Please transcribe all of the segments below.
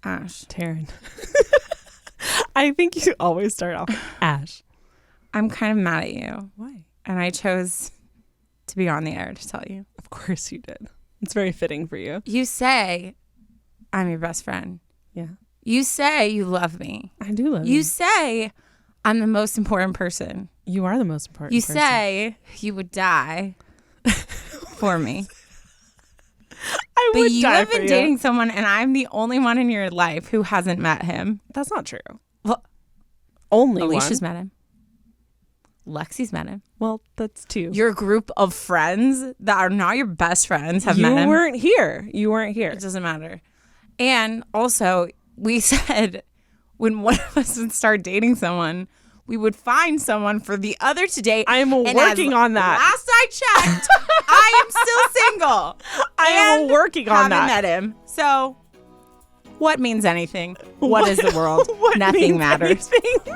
Ash. Taryne. I think you always start off Ash. I'm kind of mad at you. Why? And I chose to be on the air to tell you. Of course you did. It's very fitting for you. You say I'm your best friend. Yeah. You say you love me. I do love you. You say I'm the most important person. You are the most important person. You say you would die for me. I But would you die have for been you. dating someone and I'm the only one in your life who hasn't met him. That's not true. Well, Only Alicia's one. met him. Lexi's met him. Well, that's two. Your group of friends that are not your best friends have met him. You weren't here. You weren't here. It doesn't matter. And also, we said when one of us would start dating someone, we would find someone for the other to date. I am working on that. Last I checked, I am still single. I am and working on that. haven't met him. So, what means anything? What is the world? What Nothing means matters. anything?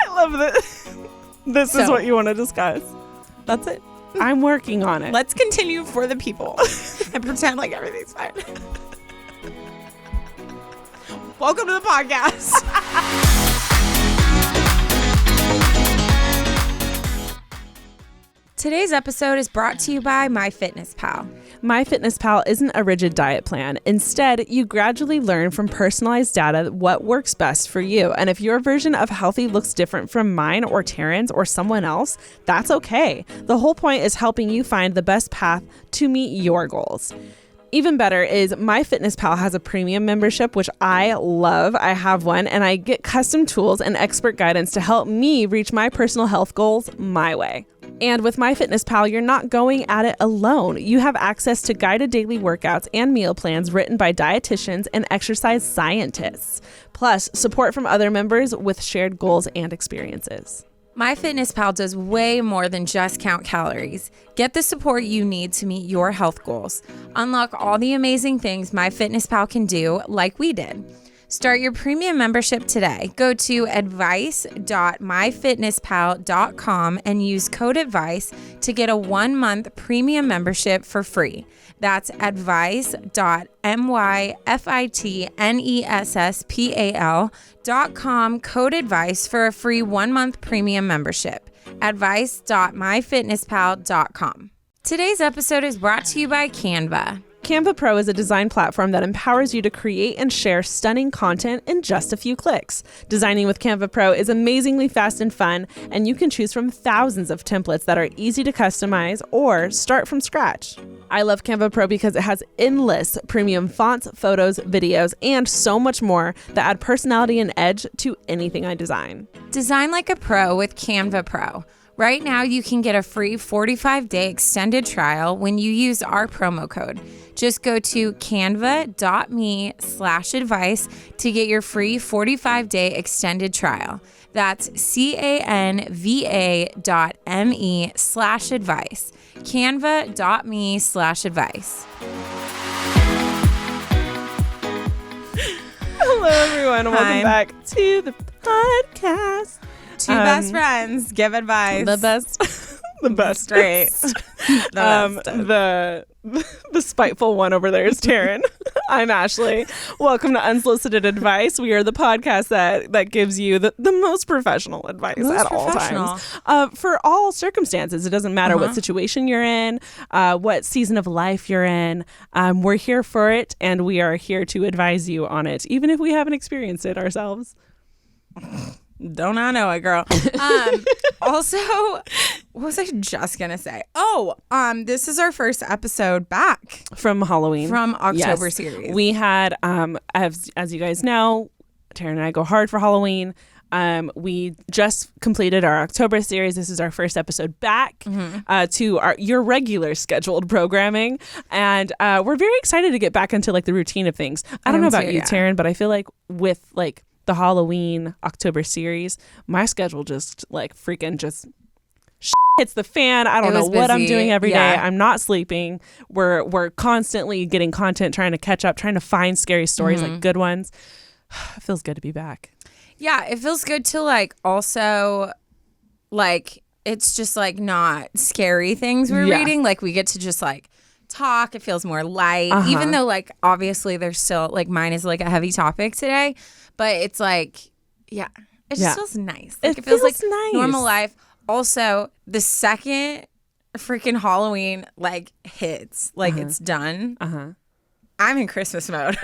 I love this. This is So- what you want to discuss. That's it. I'm working on it. Let's continue for the people and pretend like everything's fine. Welcome to the podcast. Today's episode is brought to you by MyFitnessPal. MyFitnessPal isn't a rigid diet plan. Instead, you gradually learn from personalized data what works best for you. And if your version of healthy looks different from mine or Taryne's or someone else, that's okay. The whole point is helping you find the best path to meet your goals. Even better is MyFitnessPal has a premium membership, which I love. I have one, and I get custom tools and expert guidance to help me reach my personal health goals my way. And with MyFitnessPal, you're not going at it alone. You have access to guided daily workouts and meal plans written by dietitians and exercise scientists, plus support from other members with shared goals and experiences. MyFitnessPal does way more than just count calories. Get the support you need to meet your health goals. Unlock all the amazing things MyFitnessPal can do, like we did. Start your premium membership today. Go to advice.myfitnesspal.com and use code ADVICE to get a 1-month premium membership for free. That's advice.myfitnesspal.com, code ADVICE for a free 1-month premium membership. advice.myfitnesspal.com. Today's episode is brought to you by Canva. Canva Pro is a design platform that empowers you to create and share stunning content in just a few clicks. Designing with Canva Pro is amazingly fast and fun, and you can choose from thousands of templates that are easy to customize or start from scratch. I love Canva Pro because it has endless premium fonts, photos, videos, and so much more that add personality and edge to anything I design. Design like a pro with Canva Pro. Right now, you can get a free 45-day extended trial when you use our promo code. Just go to canva.me/advice to get your free 45-day extended trial. That's canva.me/advice. Canva.me/advice. Hello, everyone. and Welcome back to the podcast. Two best friends give advice. The best. The best. Great. The spiteful one over there is Taryne. I'm Ashley. Welcome to Unsolicited Advice. We are the podcast that gives you the most professional advice at all times. For all circumstances. It doesn't matter what situation you're in, what season of life you're in. We're here for it, and we are here to advise you on it, even if we haven't experienced it ourselves. Don't I know it, girl. Also, what was I just gonna say? This is our first episode back from Halloween, from October series. We had, as you guys know, Taryne and I go hard for Halloween. We just completed our October series. This is our first episode back to your regular scheduled programming, and we're very excited to get back into like the routine of things. I don't know about you, Taryne, but I feel like with like the Halloween October series, my schedule just like freaking just hits the fan. I don't know what I'm doing every day. I'm not sleeping. We're constantly getting content, trying to catch up, trying to find scary stories, like good ones. It feels good to be back. Yeah, it feels good to like also like it's just like not scary things we're reading. Like we get to just like talk. It feels more light, even though like obviously there's still like mine is like a heavy topic today, but it's like, it just feels nice. Like it feels like nice. Normal life. Also, the second freaking Halloween like hits, like it's done, I'm in Christmas mode.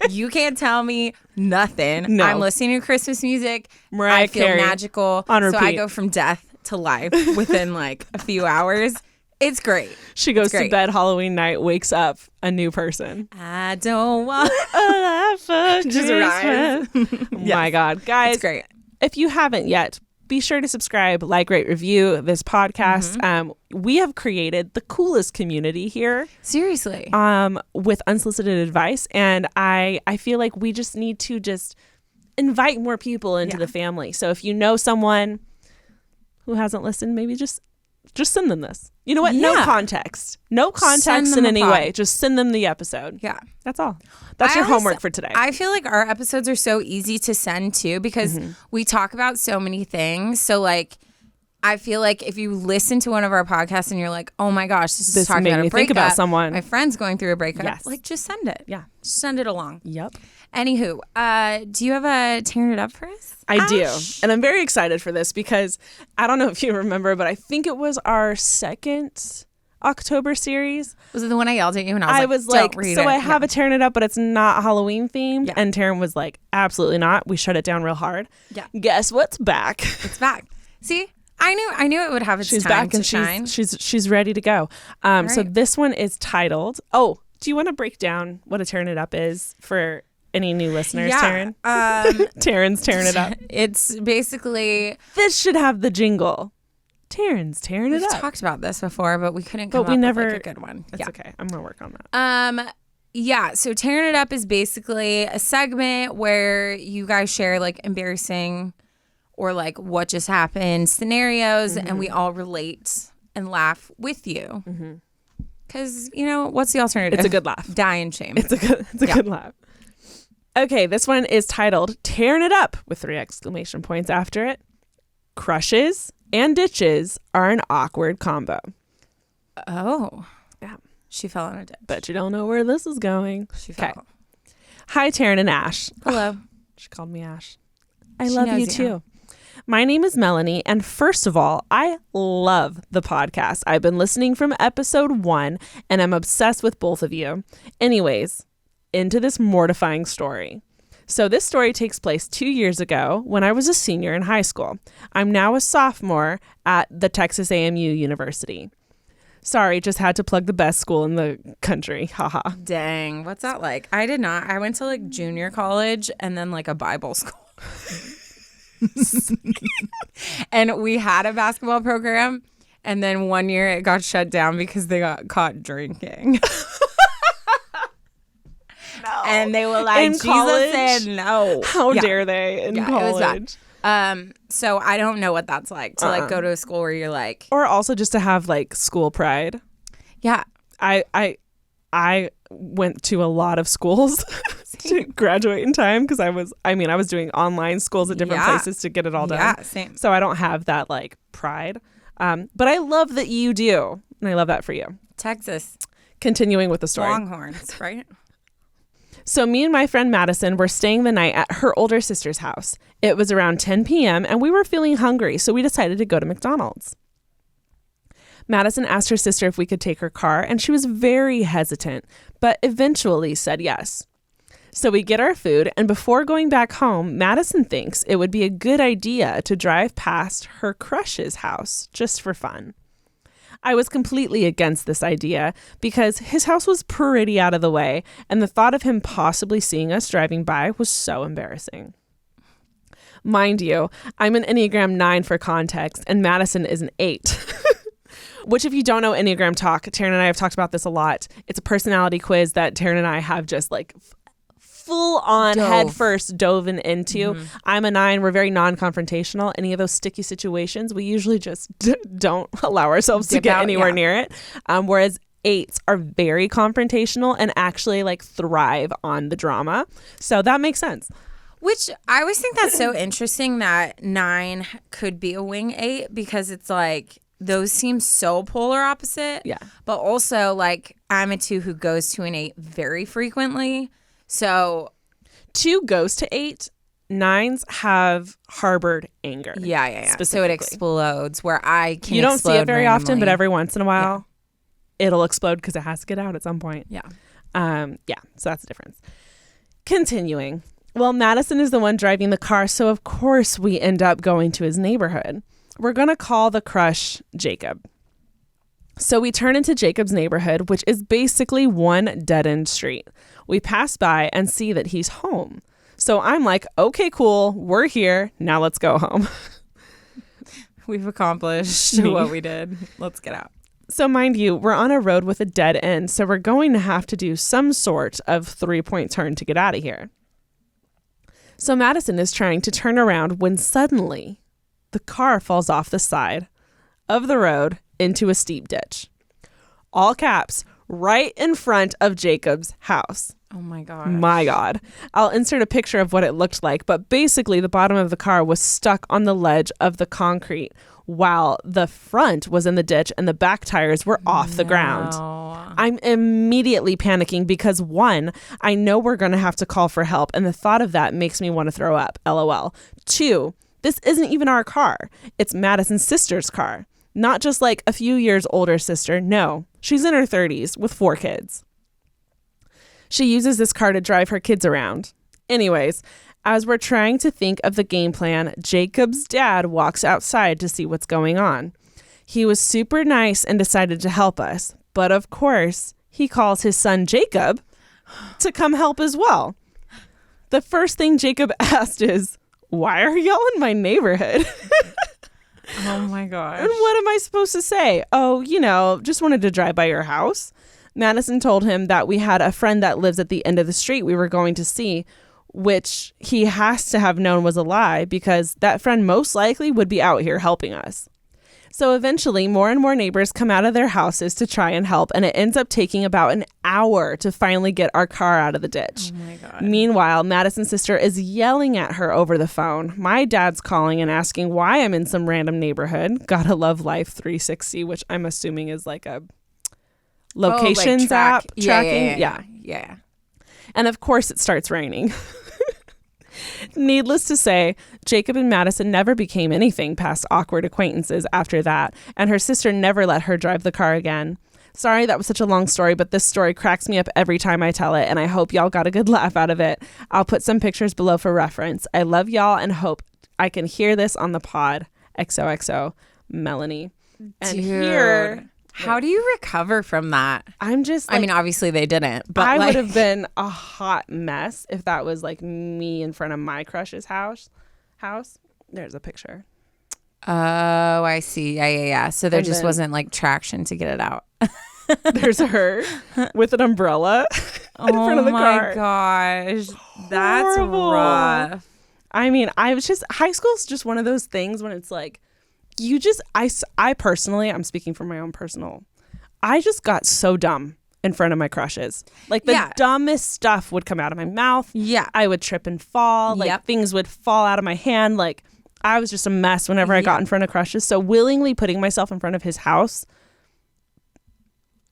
You can't tell me nothing. No. I'm listening to Christmas music. Mariah I feel Carey magical. on repeat. So I go from death to life within like a few hours. It's great. She goes to bed Halloween night, wakes up a new person. I don't want a life for just rise. Oh my God. Guys, It's great. if you haven't yet, be sure to subscribe, like, rate, review this podcast. We have created the coolest community here. Seriously. With unsolicited advice. And I feel like we just need to just invite more people into the family. So if you know someone who hasn't listened, maybe just send them this. You know what? Yeah. No context. No context in any way. Just send them the episode. Yeah. That's all. That's your homework for today. I feel like our episodes are so easy to send too because we talk about so many things. So like I feel like if you listen to one of our podcasts and you're like, oh my gosh, this is talking made about me a breakup. think about someone. My friend's going through a breakup. Yes. Like just send it. Yeah. Send it along. Yep. Anywho, do you have a tearing it up for us? I do. And I'm very excited for this because I don't know if you remember, but I think it was our second October series. Was it the one I yelled at you and I was like, don't read so it. I have a tearing it up, but it's not Halloween themed. Yeah. And Taryne was like, absolutely not. We shut it down real hard. Yeah. Guess what's back? It's back. See, I knew it would have its She's time back to and shine. she's ready to go. So right. this one is titled, do you want to break down what a tearing it up is for any new listeners, Taryne? Taryne's tearing it up. It's basically... This should have the jingle. Taryne's tearing it We've up. talked about this before, but we couldn't come up with like a good one. It's okay. I'm going to work on that. So tearing it up is basically a segment where you guys share like embarrassing or like what just happened scenarios and we all relate and laugh with you. Because, what's the alternative? It's a good laugh. Die in shame. It's a good laugh. Okay, this one is titled Tearing It Up with 3 exclamation points after it. Crushes and ditches are an awkward combo. Oh. Yeah. She fell in a ditch. Bet you don't know where this is going. She fell. Hi, Taryne and Ash. Hello. She called me Ash. I She love you knows you. too. My name is Melanie, and first of all, I love the podcast. I've been listening from episode 1, and I'm obsessed with both of you. Anyways, into this mortifying story. So this story takes place 2 years ago when I was a senior in high school. I'm now a sophomore at the Texas A&M University. Sorry, just had to plug the best school in the country. Haha. Dang. What's that like? I did not. I went to like junior college and then like a Bible school. And we had a basketball program. And then one year it got shut down because they got caught drinking. No. And they were like, In Jesus college? said no. How dare they in college? It was bad. So I don't know what that's like to like go to a school where you're like, Or also just to have like school pride. yeah. I went to a lot of schools to graduate in time because I was doing online schools at different places to get it all done. Yeah, same. So I don't have that like pride. But I love that you do. And I love that for you. Texas. Continuing with the story. Longhorns, right? So me and my friend Madison were staying the night at her older sister's house. It was around 10 p.m. and we were feeling hungry, so we decided to go to McDonald's. Madison asked her sister if we could take her car, and she was very hesitant, but eventually said yes. So we get our food, and before going back home, Madison thinks it would be a good idea to drive past her crush's house just for fun. I was completely against this idea because his house was pretty out of the way, and the thought of him possibly seeing us driving by was so embarrassing. Mind you, I'm an Enneagram 9 for context, and Madison is an 8. Which, if you don't know Enneagram talk, Taryne and I have talked about this a lot. It's a personality quiz that Taryne and I have just like full on head first dove into. I'm a 9. We're very non-confrontational. Any of those sticky situations, we usually just don't allow ourselves to get anywhere near it. Whereas 8s are very confrontational and actually like thrive on the drama. So that makes sense. Which I always think that's so interesting that 9 could be a wing 8 because it's like those seem so polar opposite. Yeah. But also, like, I'm a 2 who goes to an 8 very frequently. So 2 goes to 8. 9s have harbored anger. Yeah. So it explodes where I can. You don't see it very often, but every once in a while, it'll explode because it has to get out at some point. Yeah. So that's the difference. Continuing. Well, Madison is the one driving the car, so of course we end up going to his neighborhood. We're going to call the crush Jacob. So we turn into Jacob's neighborhood, which is basically one dead-end street. We pass by and see that he's home. So I'm like, okay, cool. We're here. Now let's go home. We've accomplished what we did. Let's get out. So mind you, we're on a road with a dead end. So we're going to have to do some sort of 3-point turn to get out of here. So Madison is trying to turn around when suddenly the car falls off the side of the road into a steep ditch. All caps, right in front of Jacob's house. Oh my God. My God. I'll insert a picture of what it looked like, but basically the bottom of the car was stuck on the ledge of the concrete while the front was in the ditch and the back tires were off the ground. I'm immediately panicking because 1, I know we're going to have to call for help, and the thought of that makes me want to throw up. LOL. 2, this isn't even our car. It's Madison's sister's car. Not just like a few years older sister. No, she's in her 30s with 4 kids. She uses this car to drive her kids around. Anyways, as we're trying to think of the game plan, Jacob's dad walks outside to see what's going on. He was super nice and decided to help us. But of course, he calls his son Jacob to come help as well. The first thing Jacob asked is, why are y'all in my neighborhood? Oh my gosh. And what am I supposed to say? Oh, just wanted to drive by your house. Madison told him that we had a friend that lives at the end of the street we were going to see, which he has to have known was a lie because that friend most likely would be out here helping us. So eventually, more and more neighbors come out of their houses to try and help, and it ends up taking about an hour to finally get our car out of the ditch. Oh my God. Meanwhile, Madison's sister is yelling at her over the phone. My dad's calling and asking why I'm in some random neighborhood. Gotta love Life 360, which I'm assuming is like a locations app tracking. Yeah. And of course, it starts raining. Needless to say, Jacob and Madison never became anything past awkward acquaintances after that, and her sister never let her drive the car again. Sorry that was such a long story, but this story cracks me up every time I tell it, and I hope y'all got a good laugh out of it. I'll put some pictures below for reference. I love y'all and hope I can hear this on the pod. XOXO, Melanie. And Dude. How do you recover from that? I'm just I mean, obviously they didn't, but I would have been a hot mess if that was like me in front of my crush's house. There's a picture. Oh, I see. Yeah. So there just wasn't like traction to get it out. There's her with an umbrella in front of the car. Oh my gosh. That's rough. I mean, high school's just one of those things when it's like, I personally, I'm speaking from my own personal, I just got so dumb in front of my crushes. Like the dumbest stuff would come out of my mouth. Yeah. I would trip and fall. Like things would fall out of my hand. Like I was just a mess whenever I got in front of crushes. So willingly putting myself in front of his house,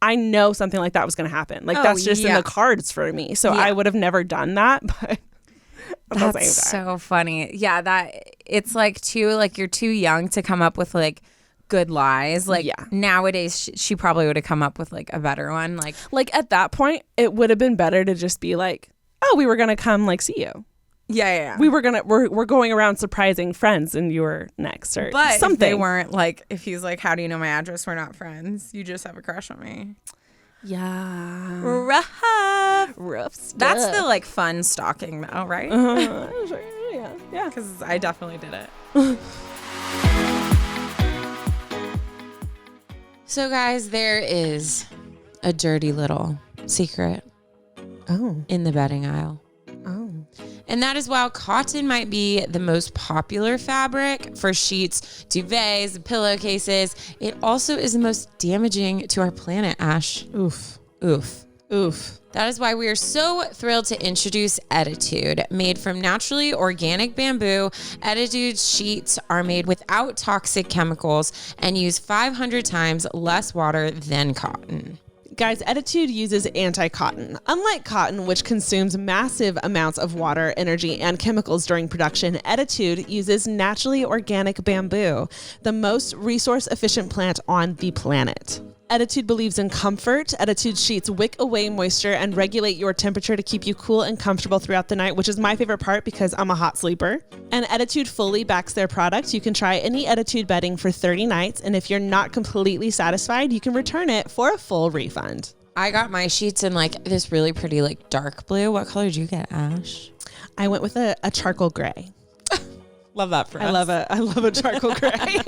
I know something like that was going to happen. Like that's just in the cards for me. So I would have never done that, but that's so funny. Yeah, that it's like you're too young to come up with like good lies. Like nowadays she probably would have come up with like a better one. Like at that point it would have been better to just be like, oh, we were going to come like see you. Yeah. We're going around surprising friends and you were next or but something. If they weren't like, if he's like, how do you know my address? We're not friends. You just have a crush on me. Yeah. Rough stuff. That's the like fun stalking though, right? Yeah. Because I definitely did it. So guys, there is a dirty little secret in the bedding aisle. And that is while cotton might be the most popular fabric for sheets, duvets, and pillowcases, it also is the most damaging to our planet, Ash. Oof. Oof. That is why we are so thrilled to introduce Attitude. Made from naturally organic bamboo, Attitude sheets are made without toxic chemicals and use 500 times less water than cotton. Guys, Attitude uses anti-cotton. Unlike cotton, which consumes massive amounts of water, energy, and chemicals during production, Attitude uses naturally organic bamboo, the most resource-efficient plant on the planet. Attitude believes in comfort. Attitude sheets wick away moisture and regulate your temperature to keep you cool and comfortable throughout the night, which is my favorite part because I'm a hot sleeper. And Attitude fully backs their product. You can try any Attitude bedding for 30 nights, and if you're not completely satisfied, you can return it for a full refund. I got my sheets in like this really pretty like dark blue. What color did you get, Ash? I went with a charcoal gray. Love that for us. I love a charcoal gray.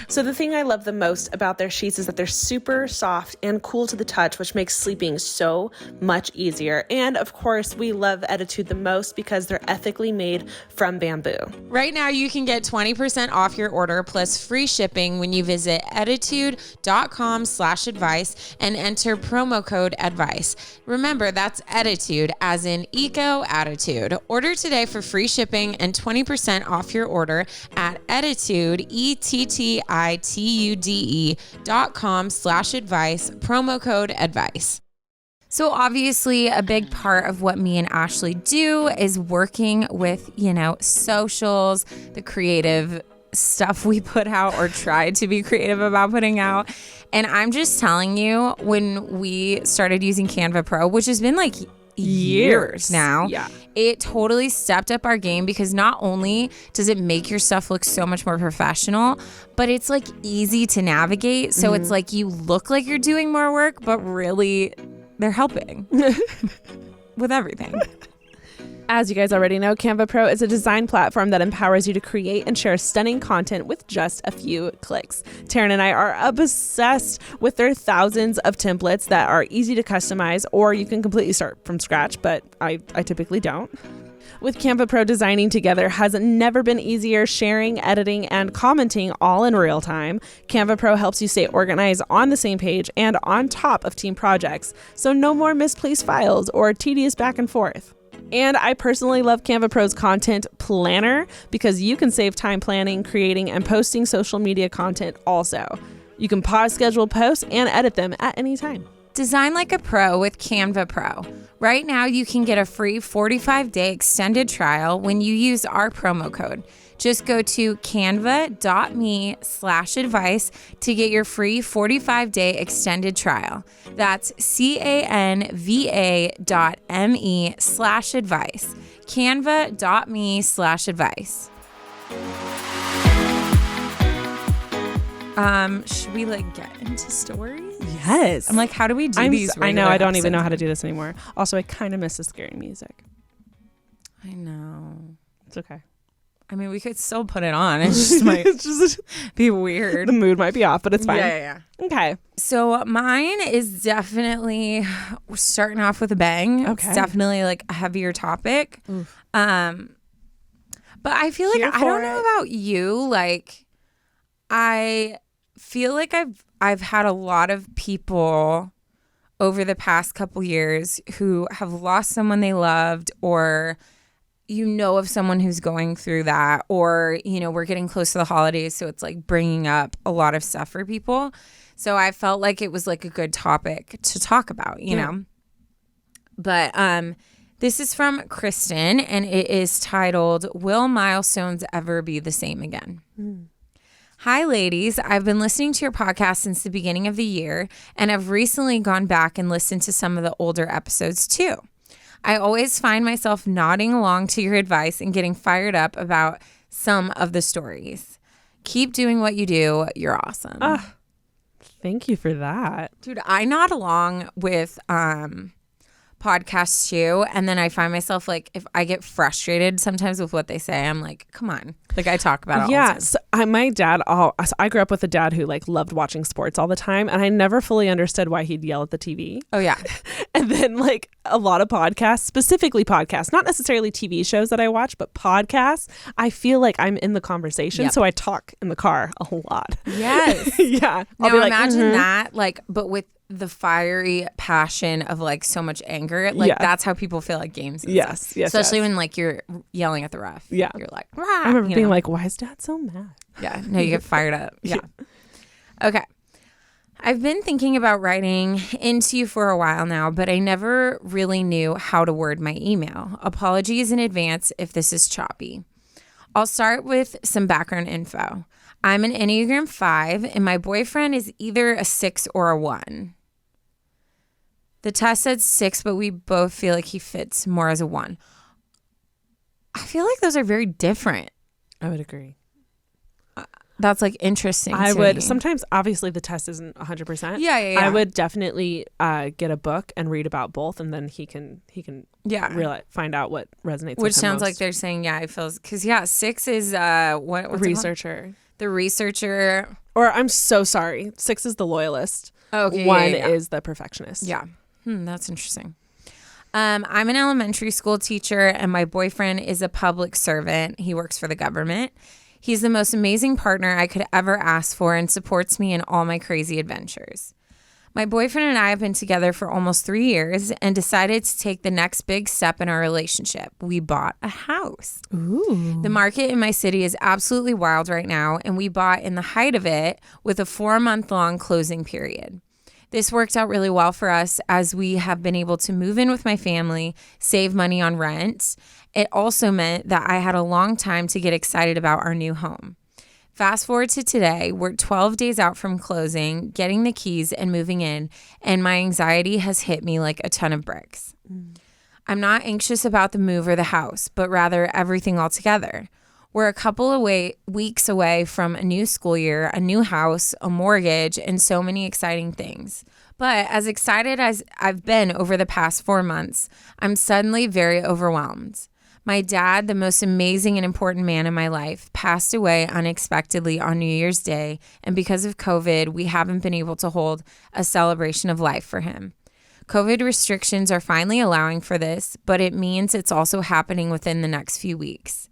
So the thing I love the most about their sheets is that they're super soft and cool to the touch, which makes sleeping so much easier. And of course, we love Attitude the most because they're ethically made from bamboo. Right now, you can get 20% off your order plus free shipping when you visit attitude.com/advice and enter promo code advice. Remember, that's Attitude as in eco attitude. Order today for free shipping and 20% off your order at Attitude, ETTITUDE.com/advice, promo code advice. So obviously a big part of what me and Ashley do is working with, socials, the creative stuff we put out or try to be creative about putting out. And I'm just telling you, when we started using Canva Pro, which has been like years now, it totally stepped up our game because not only does it make your stuff look so much more professional, but it's like easy to navigate. So it's like you look like you're doing more work, but really they're helping with everything. As you guys already know, Canva Pro is a design platform that empowers you to create and share stunning content with just a few clicks. Taryne and I are obsessed with their thousands of templates that are easy to customize, or you can completely start from scratch, but I typically don't. With Canva Pro, designing together has never been easier. Sharing, editing, and commenting all in real time. Canva Pro helps you stay organized on the same page and on top of team projects, so no more misplaced files or tedious back and forth. And I personally love Canva Pro's content planner because you can save time planning, creating, and posting social media content also. You can pause scheduled posts and edit them at any time. Design like a pro with Canva Pro. Right now, you can get a free 45-day extended trial when you use our promo code. Just go to canva.me/advice to get your free 45-day extended trial. That's canva.me/advice. Canva.me/advice. Should we get into stories? Yes. I'm like, how do we do these? I know. I don't even know how to do this anymore. Also, I kind of miss the scary music. I know. It's okay. I mean, we could still put it on. It just might be weird. The mood might be off, but it's fine. Yeah. Okay. So mine is definitely, we're starting off with a bang. Okay. It's definitely a heavier topic. But I feel like, I don't know about you. I feel like I've had a lot of people over the past couple years who have lost someone they loved, or of someone who's going through that, or, we're getting close to the holidays. So it's bringing up a lot of stuff for people. So I felt like it was a good topic to talk about, you know, but this is from Kristen, and it is titled, "Will Milestones Ever Be the Same Again?" Hi, ladies. I've been listening to your podcast since the beginning of the year, and I've recently gone back and listened to some of the older episodes too. I always find myself nodding along to your advice and getting fired up about some of the stories. Keep doing what you do. You're awesome. Thank you for that. Dude, I nod along with podcasts too, and then I find myself if I get frustrated sometimes with what they say, I'm like, come on. I talk about it all the time. So my dad, I grew up with a dad who loved watching sports all the time, and I never fully understood why he'd yell at the TV. Oh, yeah. And then like a lot of podcasts, specifically podcasts, not necessarily TV shows that I watch, but podcasts, I feel like I'm in the conversation. Yep. So I talk in the car a lot. Yes. Yeah. Now I'll be like, imagine that, like, but with the fiery passion of like so much anger, like that's how people feel at games. And stuff. Yes. Especially when like you're yelling at the ref. Yeah. You're like, rah, I remember being like, why is Dad so mad? Yeah. No, you get fired up. Yeah. Okay. I've been thinking about writing into you for a while now, but I never really knew how to word my email. Apologies in advance if this is choppy. I'll start with some background info. I'm an Enneagram 5, and my boyfriend is either a 6 or a 1. The test said 6, but we both feel like he fits more as a 1. I feel like those are very different. I would agree. That's like interesting. I to would me. sometimes, obviously the test isn't 100%. Yeah. I would definitely get a book and read about both, and then he can really find out what resonates with Which him sounds most. like they're saying, yeah, it feels, because 6 is what's researcher. The researcher. Or I'm so sorry. 6 is the loyalist. Okay. 1 is the perfectionist. Yeah. That's interesting. I'm an elementary school teacher, and my boyfriend is a public servant. He works for the government. He's the most amazing partner I could ever ask for and supports me in all my crazy adventures. My boyfriend and I have been together for almost 3 years and decided to take the next big step in our relationship. We bought a house. Ooh. The market in my city is absolutely wild right now, and we bought in the height of it with a 4-month-long closing period. This worked out really well for us as we have been able to move in with my family, save money on rent. It also meant that I had a long time to get excited about our new home. Fast forward to today, we're 12 days out from closing, getting the keys and moving in, and my anxiety has hit me like a ton of bricks. I'm not anxious about the move or the house, but rather everything altogether. We're a couple of weeks away from a new school year, a new house, a mortgage, and so many exciting things. But as excited as I've been over the past 4 months, I'm suddenly very overwhelmed. My dad, the most amazing and important man in my life, passed away unexpectedly on New Year's Day, and because of COVID, we haven't been able to hold a celebration of life for him. COVID restrictions are finally allowing for this, but it means it's also happening within the next few weeks.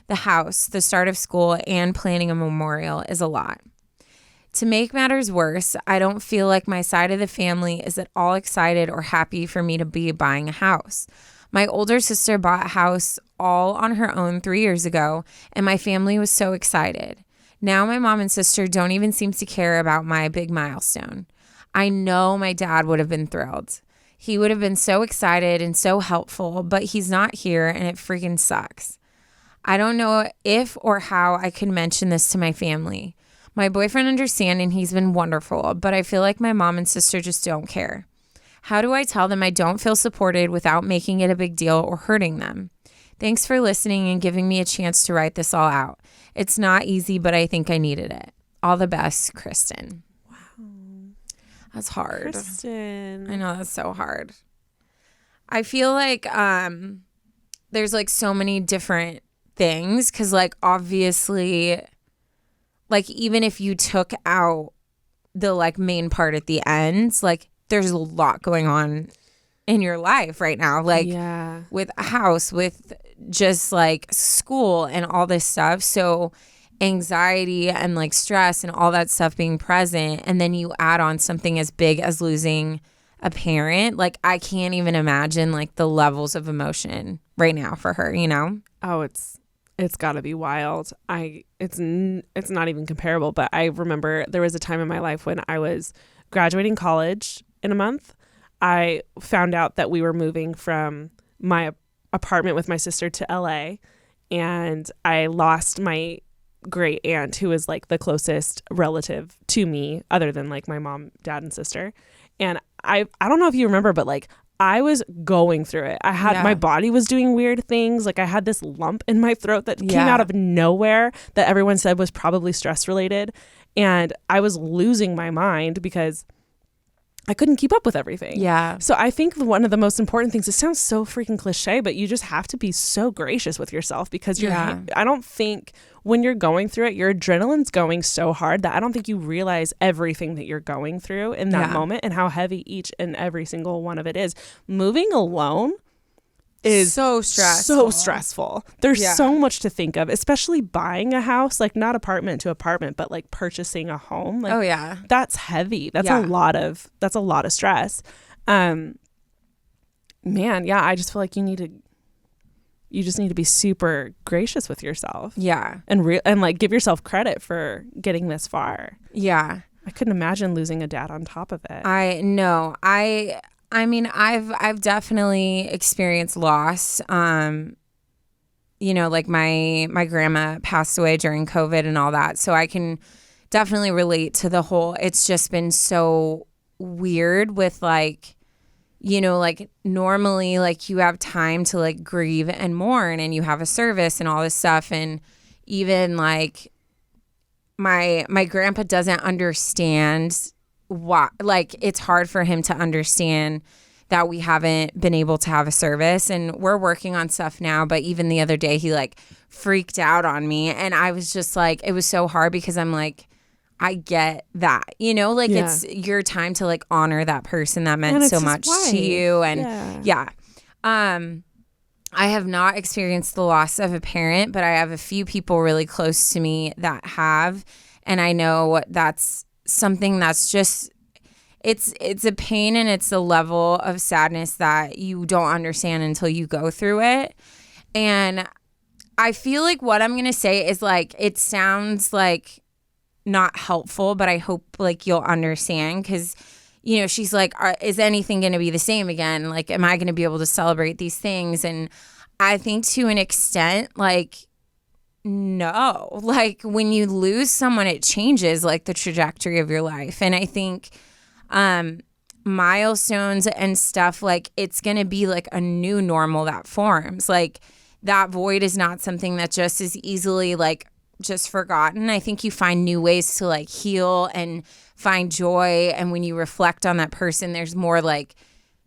The house, the start of school, and planning a memorial is a lot. To make matters worse, I don't feel like my side of the family is at all excited or happy for me to be buying a house. My older sister bought a house all on her own 3 years ago, and my family was so excited. Now my mom and sister don't even seem to care about my big milestone. I know my dad would have been thrilled. He would have been so excited and so helpful, but he's not here, and it freaking sucks. I don't know if or how I could mention this to my family. My boyfriend understands, and he's been wonderful, but I feel like my mom and sister just don't care. How do I tell them I don't feel supported without making it a big deal or hurting them? Thanks for listening and giving me a chance to write this all out. It's not easy, but I think I needed it. All the best, Kristen. Wow. That's hard. Kristen. I know, that's so hard. I feel like there's like so many different things, because like obviously, like even if you took out the like main part at the end, like there's a lot going on in your life right now, like with a house, with just like school and all this stuff. So anxiety and like stress and all that stuff being present, and then you add on something as big as losing a parent, like I can't even imagine like the levels of emotion right now for her, you know? Oh, it's got to be wild. It's not even comparable, but I remember there was a time in my life when I was graduating college in a month. I found out that we were moving from my apartment with my sister to LA, and I lost my great aunt, who was like the closest relative to me other than like my mom, dad, and sister. And I don't know if you remember, but like I was going through it. I had my body was doing weird things. Like I had this lump in my throat that came out of nowhere that everyone said was probably stress related. And I was losing my mind because I couldn't keep up with everything. Yeah. So I think one of the most important things, it sounds so freaking cliche, but you just have to be so gracious with yourself because I don't think when you're going through it, your adrenaline's going so hard that I don't think you realize everything that you're going through in that moment and how heavy each and every single one of it is. Moving alone is so stressful. There's so much to think of, especially buying a house, like not apartment to apartment, but like purchasing a home. Like, that's heavy. That's a lot of stress. Man, I just feel like you just need to be super gracious with yourself. Yeah. And like give yourself credit for getting this far. Yeah. I couldn't imagine losing a dad on top of it. I know. I mean, I've definitely experienced loss. You know, like my grandma passed away during COVID and all that. So I can definitely relate to the whole, it's just been so weird with like, you know, like normally like you have time to like grieve and mourn and you have a service and all this stuff. And even like my grandpa doesn't understand why, like it's hard for him to understand that we haven't been able to have a service, and we're working on stuff now. But even the other day he like freaked out on me, and I was just like, it was so hard because I'm like, I get that, you know, like it's your time to like honor that person that meant so much to you. And I have not experienced the loss of a parent, but I have a few people really close to me that have, and I know that's something that's just, it's a pain, and it's a level of sadness that you don't understand until you go through it. And I feel like what I'm going to say is like, it sounds like not helpful, but I hope like you'll understand, because, you know, she's like, is anything going to be the same again? Like, am I going to be able to celebrate these things? And I think to an extent, like, no, like when you lose someone, it changes like the trajectory of your life. And I think milestones and stuff, like it's going to be like a new normal that forms. Like that void is not something that just is easily like just forgotten. I think you find new ways to like heal and find joy. And when you reflect on that person, there's more like,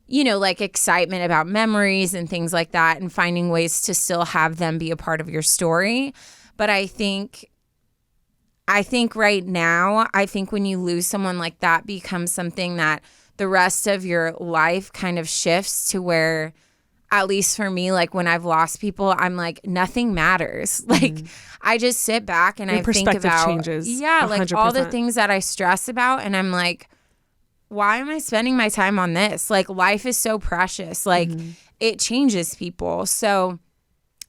you know, like excitement about memories and things like that, and finding ways to still have them be a part of your story. But I think right now, I think when you lose someone like that becomes something that the rest of your life kind of shifts to where, at least for me, like when I've lost people, I'm like, nothing matters. Like I just sit back and I think about, changes. Like all the things that I stress about, and I'm like, why am I spending my time on this? Like life is so precious. Like it changes people. So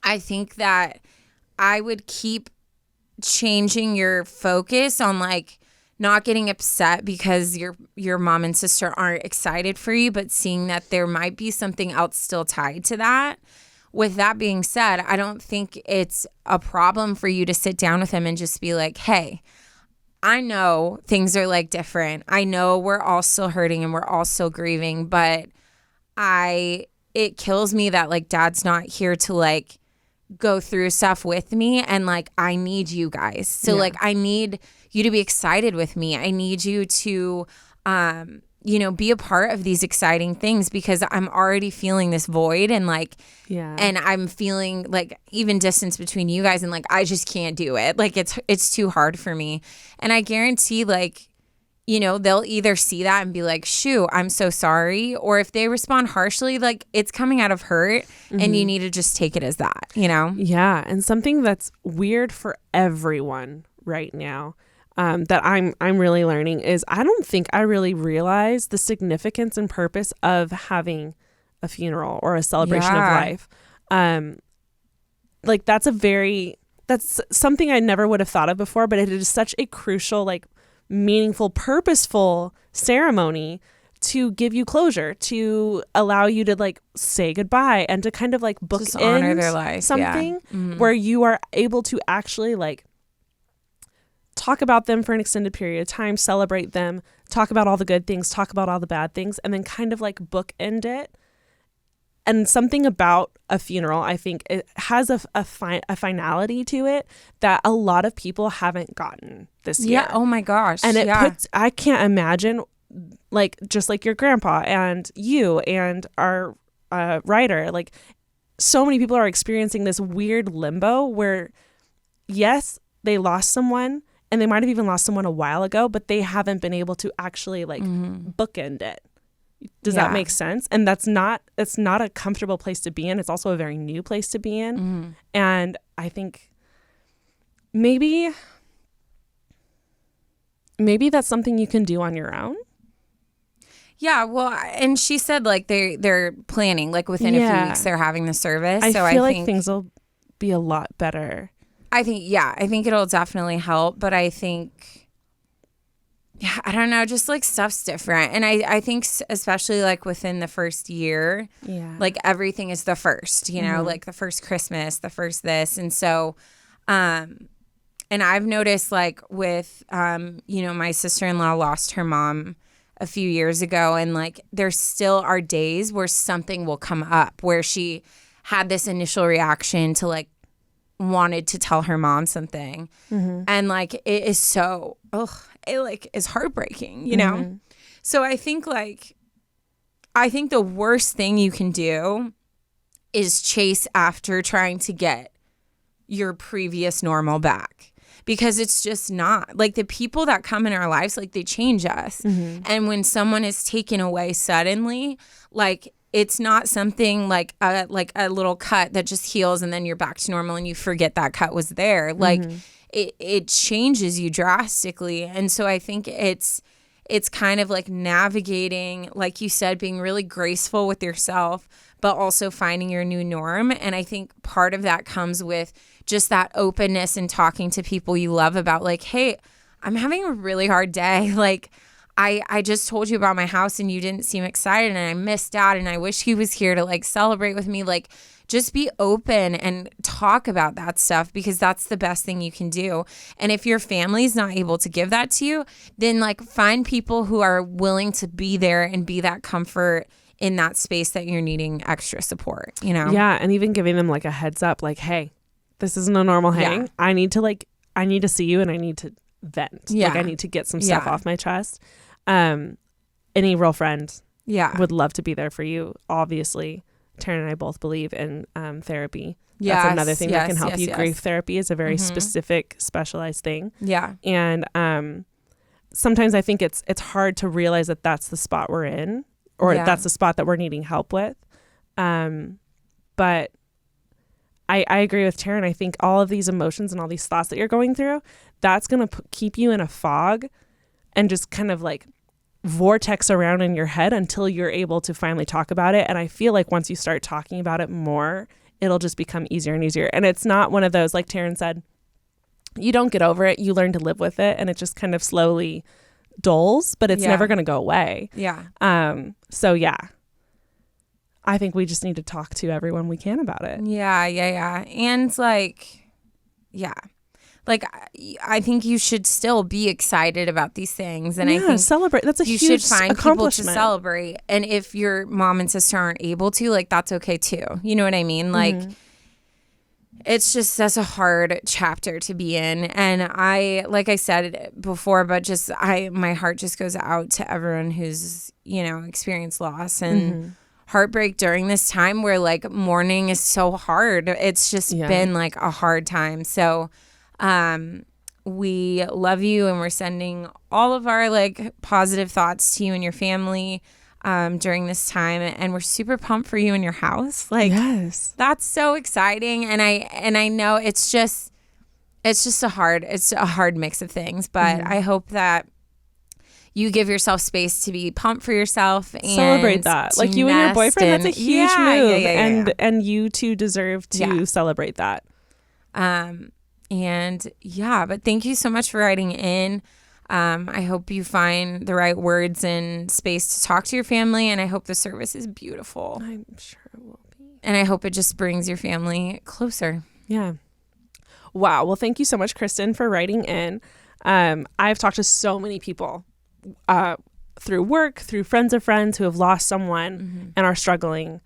I think that I would keep changing your focus on like not getting upset because your mom and sister aren't excited for you, but seeing that there might be something else still tied to that. With that being said, I don't think it's a problem for you to sit down with him and just be like, hey, I know things are like different. I know we're all still hurting and we're all still grieving, but it kills me that like dad's not here to like go through stuff with me, and like I need you guys. So like I need you to be excited with me. I need you to you know, be a part of these exciting things, because I'm already feeling this void, and like and I'm feeling like even distance between you guys, and like I just can't do it. Like it's too hard for me. And I guarantee like, you know, they'll either see that and be like, shoo, I'm so sorry. Or if they respond harshly, like it's coming out of hurt and you need to just take it as that, you know? Yeah. And something that's weird for everyone right now, that I'm really learning is I don't think I really realize the significance and purpose of having a funeral or a celebration of life. Like that's something I never would have thought of before, but it is such a crucial, like meaningful, purposeful ceremony to give you closure, to allow you to like say goodbye and to kind of like bookend honor their life, something where you are able to actually like talk about them for an extended period of time, celebrate them, talk about all the good things, talk about all the bad things, and then kind of like bookend it. And something about a funeral, I think it has a finality to it that a lot of people haven't gotten this year. Yeah. Oh my gosh. And I can't imagine like just like your grandpa and you and our writer, like so many people are experiencing this weird limbo where, yes, they lost someone and they might have even lost someone a while ago, but they haven't been able to actually like bookend it. Does that make sense? And it's not a comfortable place to be in. It's also a very new place to be in. And I think maybe that's something you can do on your own. Yeah, well, and she said like they're planning like within a few weeks they're having the service. I feel like things will be a lot better. I think it'll definitely help, but I think, I don't know, just like stuff's different. And I think especially like within the first year, like everything is the first, you know, like the first Christmas, the first this. And so, and I've noticed like with, you know, my sister-in-law lost her mom a few years ago, and like there still are days where something will come up where she had this initial reaction to like wanted to tell her mom something, and like it is so it like is heartbreaking, you know. So I think the worst thing you can do is chase after trying to get your previous normal back, because it's just not like the people that come in our lives, like they change us. And when someone is taken away suddenly, like it's not something like a little cut that just heals and then you're back to normal and you forget that cut was there. Like it changes you drastically. And so I think it's kind of like navigating, like you said, being really graceful with yourself, but also finding your new norm. And I think part of that comes with just that openness and talking to people you love about like, hey, I'm having a really hard day. Like I just told you about my house and you didn't seem excited and I missed out and I wish he was here to like celebrate with me. Like just be open and talk about that stuff, because that's the best thing you can do. And if your family's not able to give that to you, then like find people who are willing to be there and be that comfort in that space that you're needing extra support, you know? Yeah. And even giving them like a heads up, like, hey, this isn't a normal hang. Yeah. I need to see you and I need to vent. Yeah. Like I need to get some stuff off my chest. Any real friend would love to be there for you. Obviously, Taryne and I both believe in therapy. That's another thing that can help you. Grief therapy is a very specific, specialized thing. Yeah. And sometimes I think it's hard to realize that that's the spot we're in, or that's the spot that we're needing help with. But I agree with Taryne. I think all of these emotions and all these thoughts that you're going through, that's going to keep you in a fog and just kind of like vortex around in your head until you're able to finally talk about it. And I feel like once you start talking about it more, it'll just become easier and easier. And it's not one of those, like Taryne said, you don't get over it. You learn to live with it, and it just kind of slowly dulls, but it's never going to go away. Yeah. So yeah, I think we just need to talk to everyone we can about it. Yeah. And like, I think you should still be excited about these things. And I think celebrate. That's a huge you should find people to accomplishment. celebrate. And if your mom and sister aren't able to, like, that's okay too. You know what I mean? Like, it's just, that's a hard chapter to be in. And like I said before, but just my heart just goes out to everyone who's, you know, experienced loss and heartbreak during this time where like mourning is so hard. It's just been like a hard time. So we love you, and we're sending all of our like positive thoughts to you and your family during this time, and we're super pumped for you in your house. Like, that's so exciting. And I know it's just a hard mix of things, but I hope that you give yourself space to be pumped for yourself and celebrate that. Like you and your boyfriend, that's a huge move. And you two deserve to celebrate that. But thank you so much for writing in. I hope you find the right words and space to talk to your family, and I hope the service is beautiful. I'm sure it will be. And I hope it just brings your family closer. Yeah. Wow. Well, thank you so much, Kristen, for writing in. I've talked to so many people through work, through friends of friends who have lost someone and are struggling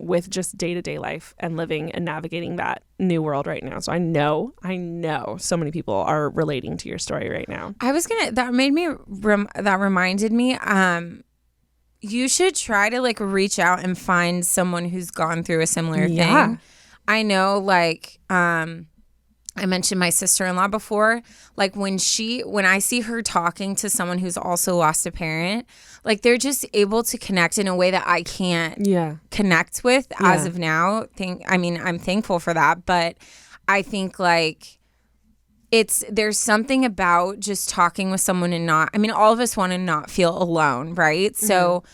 with just day-to-day life and living and navigating that new world right now. So I know so many people are relating to your story right now. That reminded me, you should try to like reach out and find someone who's gone through a similar thing. I know, like, I mentioned my sister-in-law before. Like when I see her talking to someone who's also lost a parent, like they're just able to connect in a way that I can't connect with as of now. I'm thankful for that, but I think like there's something about just talking with someone and all of us want to not feel alone, right? Mm-hmm. So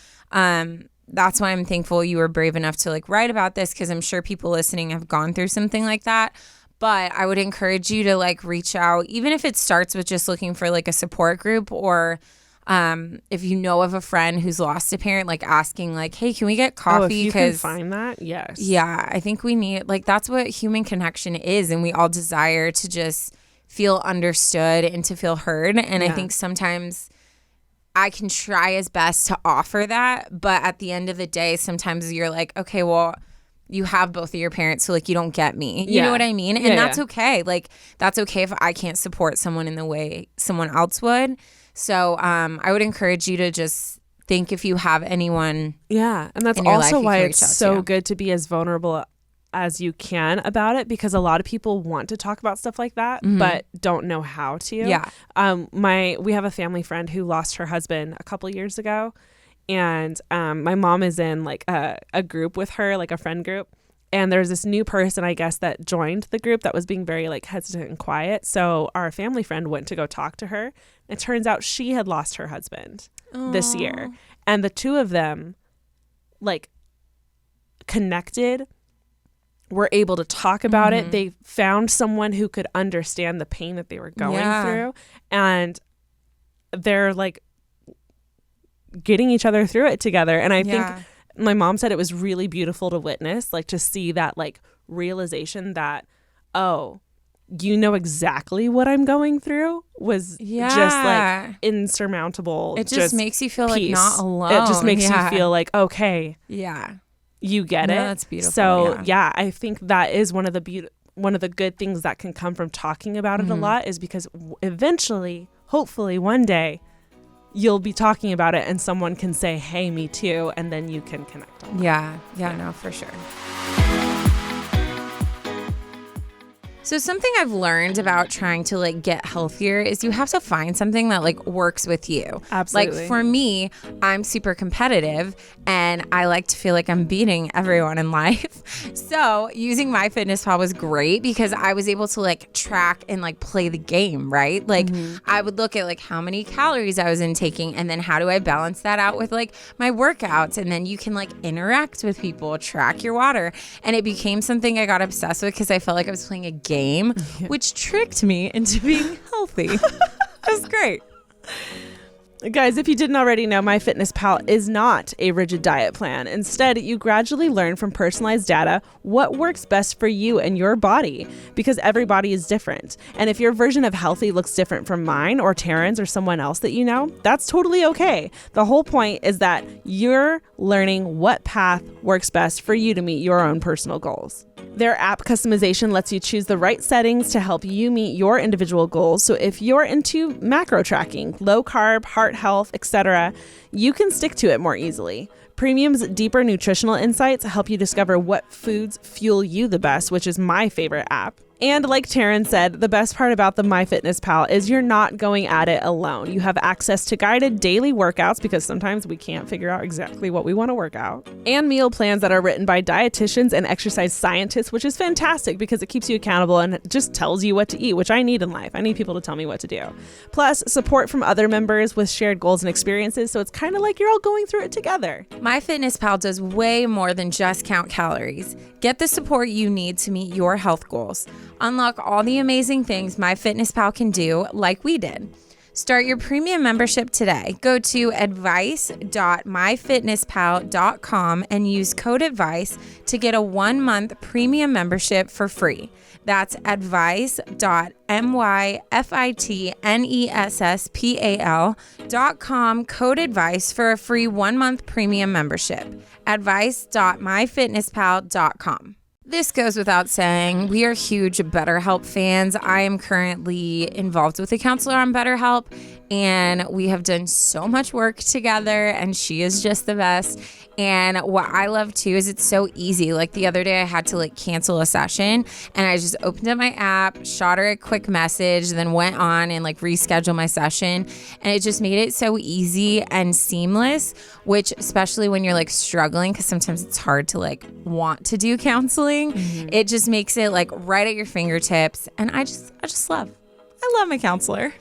that's why I'm thankful you were brave enough to like write about this, because I'm sure people listening have gone through something like that. But I would encourage you to like reach out, even if it starts with just looking for like a support group, or if you know of a friend who's lost a parent, like asking like, hey, can we get coffee? If you can find that, yes. Yeah, I think we need, like, that's what human connection is. And we all desire to just feel understood and to feel heard. And I think sometimes I can try as best to offer that. But at the end of the day, sometimes you're like, okay, well, you have both of your parents, so like you don't get me. You know what I mean? And that's okay. Like that's okay if I can't support someone in the way someone else would. So I would encourage you to just think if you have anyone. Yeah. And that's also why it's so good to be as vulnerable as you can about it, because a lot of people want to talk about stuff like that, but don't know how to. Yeah. We have a family friend who lost her husband a couple years ago. And my mom is in like a group with her, like a friend group. And there's this new person, I guess, that joined the group that was being very like hesitant and quiet. So our family friend went to go talk to her. It turns out she had lost her husband this year. And the two of them like connected, were able to talk about it. They found someone who could understand the pain that they were going through. And they're like getting each other through it together. And I think my mom said it was really beautiful to witness, like to see that like realization that, oh, you know exactly what I'm going through was just like insurmountable. It just makes you feel peace. Like not alone. It just makes you feel like, okay. Yeah. You get it. That's beautiful. So I think that is one of the good things that can come from talking about it a lot, is because eventually, hopefully one day, you'll be talking about it and someone can say, hey, me too. And then you can connect on that. Yeah, no, for sure. So something I've learned about trying to like get healthier is you have to find something that like works with you. Absolutely. Like for me, I'm super competitive and I like to feel like I'm beating everyone in life. So using MyFitnessPal was great because I was able to like track and like play the game, right? Like I would look at like how many calories I was intaking and then how do I balance that out with like my workouts, and then you can like interact with people, track your water. And it became something I got obsessed with because I felt like I was playing a game. Which tricked me into being healthy. That's great. Guys, if you didn't already know, MyFitnessPal is not a rigid diet plan. Instead, you gradually learn from personalized data what works best for you and your body, because every body is different. And if your version of healthy looks different from mine or Taryne's or someone else that you know, that's totally okay. The whole point is that you're learning what path works best for you to meet your own personal goals. Their app customization lets you choose the right settings to help you meet your individual goals. So if you're into macro tracking, low carb, heart health, etc., you can stick to it more easily. Premium's deeper nutritional insights help you discover what foods fuel you the best, which is my favorite app. And like Taryne said, the best part about the MyFitnessPal is you're not going at it alone. You have access to guided daily workouts, because sometimes we can't figure out exactly what we want to work out, and meal plans that are written by dietitians and exercise scientists, which is fantastic because it keeps you accountable and just tells you what to eat, which I need in life. I need people to tell me what to do. Plus, support from other members with shared goals and experiences, so it's kind of like you're all going through it together. MyFitnessPal does way more than just count calories. Get the support you need to meet your health goals. Unlock all the amazing things MyFitnessPal can do, like we did. Start your premium membership today. Go to advice.myfitnesspal.com and use code ADVICE to get a 1-month premium membership for free. That's advice.myfitnesspal.com, code ADVICE for a free 1-month premium membership. advice.myfitnesspal.com. This goes without saying, we are huge BetterHelp fans. I am currently involved with a counselor on BetterHelp, and we have done so much work together, and she is just the best. And what I love too is it's so easy. Like the other day I had to cancel a session, and I just opened up my app, shot her a quick message, then went on and rescheduled my session. And it just made it so easy and seamless, which especially when you're struggling, because sometimes it's hard to want to do counseling. Mm-hmm. It just makes it right at your fingertips. And I love my counselor.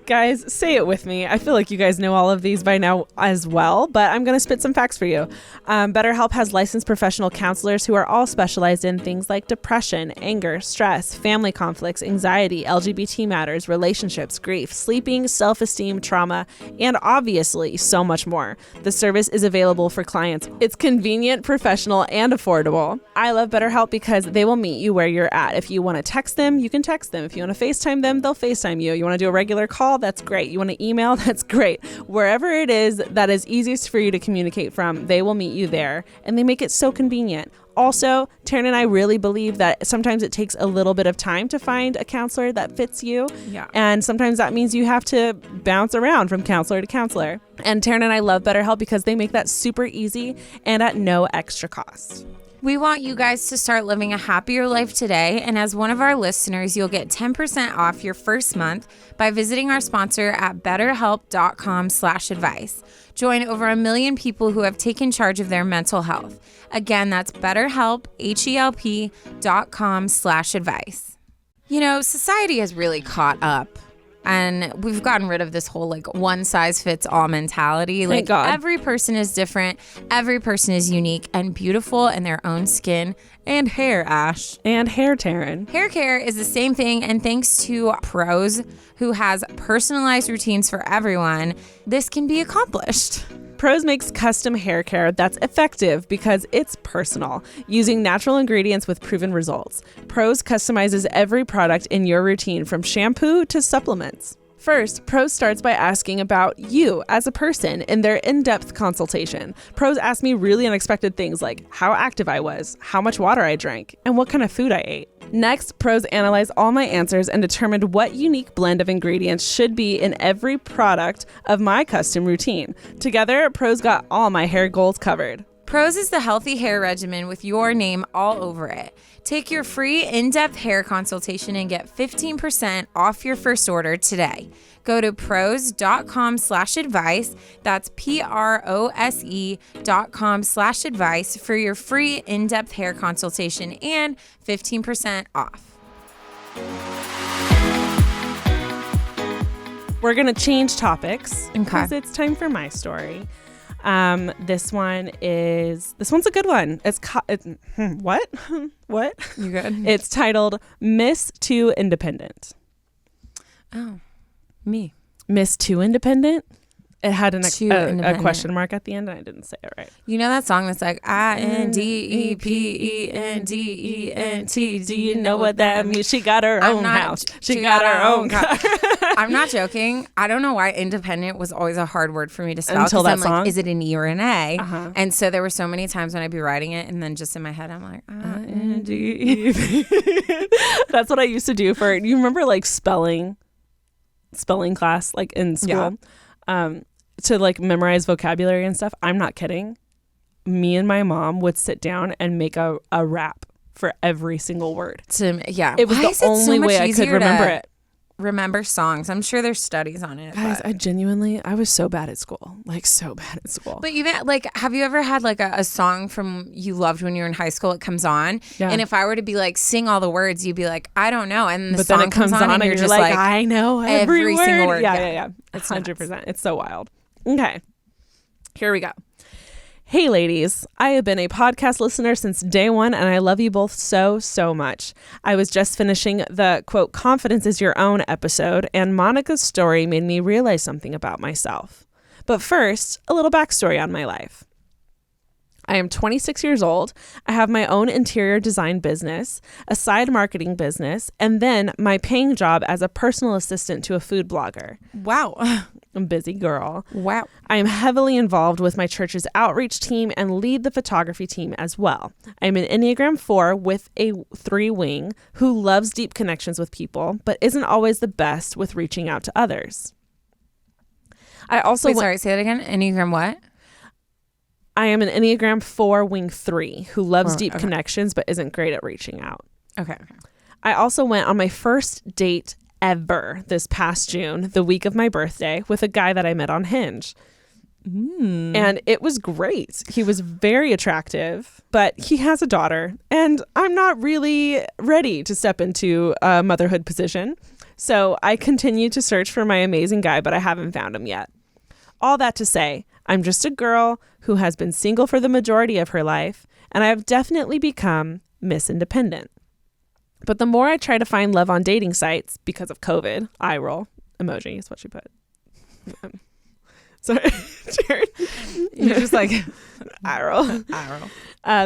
Guys, say it with me. I feel like you guys know all of these by now as well, but I'm going to spit some facts for you. BetterHelp has licensed professional counselors who are all specialized in things like depression, anger, stress, family conflicts, anxiety, LGBT matters, relationships, grief, sleeping, self-esteem, trauma, and obviously so much more. The service is available for clients. It's convenient, professional, and affordable. I love BetterHelp because they will meet you where you're at. If you want to text them, you can text them. If you want to FaceTime them, they'll FaceTime you. You want to do a regular call? That's great. You want to email? That's great. Wherever it is that is easiest for you to communicate from, they will meet you there, and they make it so convenient. Also, Taryne and I really believe that sometimes it takes a little bit of time to find a counselor that fits you. Yeah. And sometimes that means you have to bounce around from counselor to counselor. And Taryne and I love BetterHelp because they make that super easy and at no extra cost. We want you guys to start living a happier life today, and as one of our listeners, you'll get 10% off your first month by visiting our sponsor at betterhelp.com/advice. Join over 1 million people who have taken charge of their mental health. Again, that's BetterHelp, HELP.com/advice. You know, society has really caught up. And we've gotten rid of this whole one size fits all mentality. Thank God. Every person is different. Every person is unique and beautiful in their own skin and hair, Ash. And hair, Taryne. Hair care is the same thing. And thanks to Prose, who has personalized routines for everyone, this can be accomplished. Prose makes custom hair care that's effective because it's personal, using natural ingredients with proven results. Prose customizes every product in your routine from shampoo to supplements. First, Prose starts by asking about you as a person in their in-depth consultation. Prose asked me really unexpected things like how active I was, how much water I drank, and what kind of food I ate. Next, Prose analyzed all my answers and determined what unique blend of ingredients should be in every product of my custom routine. Together, Prose got all my hair goals covered. Prose is the healthy hair regimen with your name all over it. Take your free in-depth hair consultation and get 15% off your first order today. Go to prose.com/advice. That's PROSE.com/advice for your free in-depth hair consultation and 15% off. We're going to change topics because Okay. it's time for my story. This one's a good one. What? What? You good? It's titled Miss Too Independent. Oh, me. Miss Too Independent? It had a question mark at the end and I didn't say it right. You know that song that's INDEPENDENT? Do you know what that means? She got her own house. She got her own car. I'm not joking. I don't know why independent was always a hard word for me to spell. Until that song? Like, is it an E or an A? Uh-huh. And so there were so many times when I'd be writing it and then just in my head, I'm like, INDEP. That's what I used to do you remember spelling class in school? Yeah. To memorize vocabulary and stuff. I'm not kidding. Me and my mom would sit down and make a rap for every single word. It was the only way I could remember it. Remember songs. I'm sure there's studies on it. Guys, I was so bad at school. So bad at school. But even have you ever had a song from you loved when you were in high school? It comes on, yeah. And if I were to be sing all the words, you'd be like, I don't know. And but then it comes on and you're just like, I know every word. Single word. Yeah. It's 100%. It's so wild. Okay, here we go. Hey ladies, I have been a podcast listener since day one and I love you both so, so much. I was just finishing the quote, confidence is your own episode, and Monica's story made me realize something about myself. But first, a little backstory on my life. I am 26 years old. I have my own interior design business, a side marketing business, and then my paying job as a personal assistant to a food blogger. Wow. I'm a busy girl. Wow. I am heavily involved with my church's outreach team and lead the photography team as well. I'm an Enneagram 4 with a 3 wing who loves deep connections with people, but isn't always the best with reaching out to others. I also sorry, say that again. Enneagram what? I am an Enneagram 4 wing 3 who loves deep connections but isn't great at reaching out. Okay. I also went on my first date ever this past June, the week of my birthday, with a guy that I met on Hinge. And it was great. He was very attractive, but he has a daughter, and I'm not really ready to step into a motherhood position. So I continue to search for my amazing guy, but I haven't found him yet. All that to say, I'm just a girl who has been single for the majority of her life, and I have definitely become Miss Independent. But the more I try to find love on dating sites, because of COVID, eye roll emoji is what she put. Sorry, You're just like eye roll.